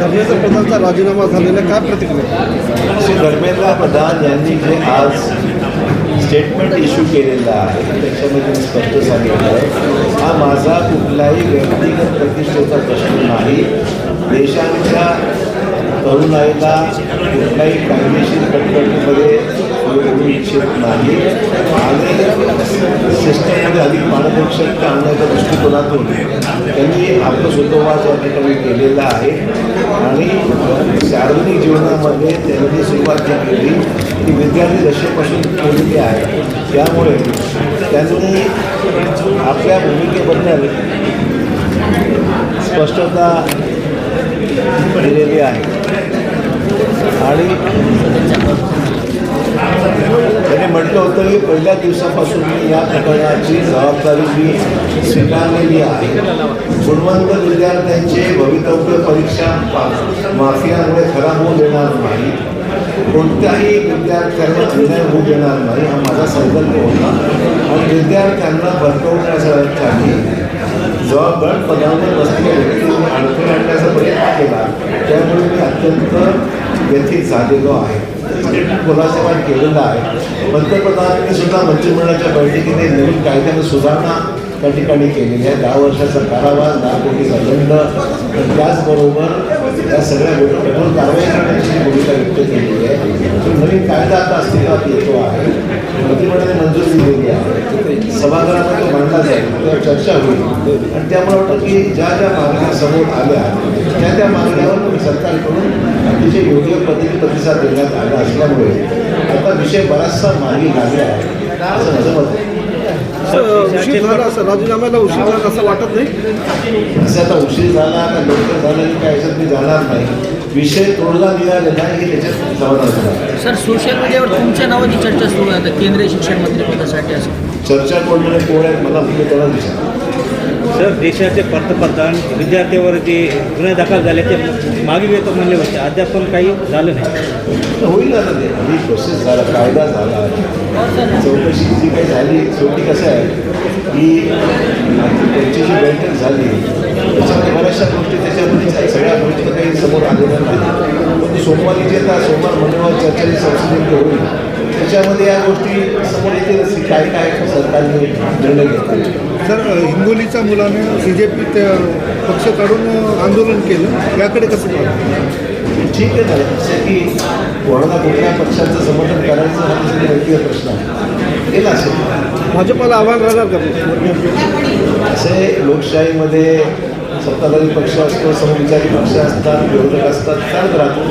धर्मेंद्र प्रधानचा राजीनामा झालेला काय प्रतिक्रिया? श्री धर्मेंद्र प्रधान यांनी जे आज स्टेटमेंट इश्यू केलेलं आहे त्याच्यामध्ये मी स्पष्ट सांगितलं आहे, हा माझा कुठलाही व्यक्तिगत प्रतिष्ठेचा प्रश्न नाही. देशाच्या तरुणाईला कुठल्याही कायदेशीर कटकटीमध्ये होऊ इच्छित नाही आणि सिस्टममध्ये अधिक पारदर्शकता आणण्याच्या दृष्टिकोनातून त्यांनी आपलं स्वतःवाद या ठिकाणी केलेलं आहे. आणि सार्वजनिक जीवनामध्ये त्यांनी सुरुवात जी केली ती विद्यार्थी दशेपासून केलेली आहे. त्यामुळे त्यांनी आपल्या भूमिकेबद्दल स्पष्टता दिलेली आहे आणि त्यांनी म्हटलं होतं की पहिल्या दिवसापासून मी या प्रकरणाची जबाबदारी मी स्वीकारलेली आहे. गुणवंत विद्यार्थ्यांचे भवितव्य परीक्षा माफियामुळे खराब होऊ देणार नाही, कोणत्याही विद्यार्थ्यांना अन्याय होऊ देणार नाही हा माझा संकल्प होता. आणि विद्यार्थ्यांना भडकवण्यासाठी जबाबदार पदावर बसलेल्या व्यक्तींनी अडथळे आणण्याचा प्रयत्न केला. त्यामुळे मी अत्यंत व्यथित झालेलो आहे. खुलासेवाद केलेला आहे. पंतप्रधानांनी सुद्धा मंत्रिमंडळाच्या बैठकीने नवीन कायद्याने सुधारणा त्या ठिकाणी केलेली आहे. 10 वर्षाचा कारावास, 10 कोटीचा दंड, त्याचबरोबर या सगळ्या गोष्टी कठोर कारवाई करण्याची भूमिका व्यक्त केलेली आहे. तो नवीन कायदा आता अस्तित्वात येतो आहे, मंत्रिमंडळाने मंजुरी दिलेली आहे, सभागृहामध्ये मांडला जाईल, त्यावर चर्चा होईल. आणि त्यामुळे वाटतं की ज्या ज्या मागण्या समोर आल्या त्या मागण्यावर सरकारकडून अतिशय योग्य पद्धतीने प्रतिसाद देण्यात आला असल्यामुळे आता विषय बराचसा मागे लागला आहे असं माझं मत आहे. उशीर झाला असं राजीनाम्याला उशीर झाला असं वाटत नाही? असं आता उशीर झाला का लवकर झाला की काय याच्यात मी जाणार नाही. विषय तोडगा निघालेला आहे हे त्याच्यात समाधान आहे. सर, सोशल मीडियावर तुमच्या नावाची चर्चा सुरू आहे आता केंद्रीय शिक्षण मंत्री पदासाठी. असं चर्चा कोण आहेत मला तुम्ही त्याला दिसा. सर, देशाचे पंतप्रधान विद्यार्थ्यावर जे गुन्हे दाखल झाले ते मागे घेतो म्हणले होते, अद्याप पण काही झालं नाही. होईल आता ते आधी प्रोसेस झाला, कायदा झाला, चौकशी जी काही झाली. शेवटी कसं आहे की त्यांची जी बैठक झाली त्याच्यामध्ये बऱ्याचशा गोष्टी त्याच्यामध्ये सगळ्या गोष्टी काही समोर आलेल्या नाही. पण सोमवारी जे आता सोमवार मंगळवार चर्चेची संसदेमध्ये होईल त्याच्यामध्ये या गोष्टी समोर येतील काय काय सरकारने निर्णय घेतला. सर, हिंगोलीच्या मुलाने BJP पक्ष काढून आंदोलन केलं, याकडे कसं पाहतो? ठीक आहे ना, जसं की कोणाला कुठल्या पक्षाचं समर्थन करायचं हा व्यक्तिगत प्रश्न आहे, केला असेल. भाजपाला आव्हान राहणार का? असे लोकशाहीमध्ये सत्ताधारी पक्ष असतो, समविचारी पक्ष असतात, विरोधक असतात, चालत राहतो.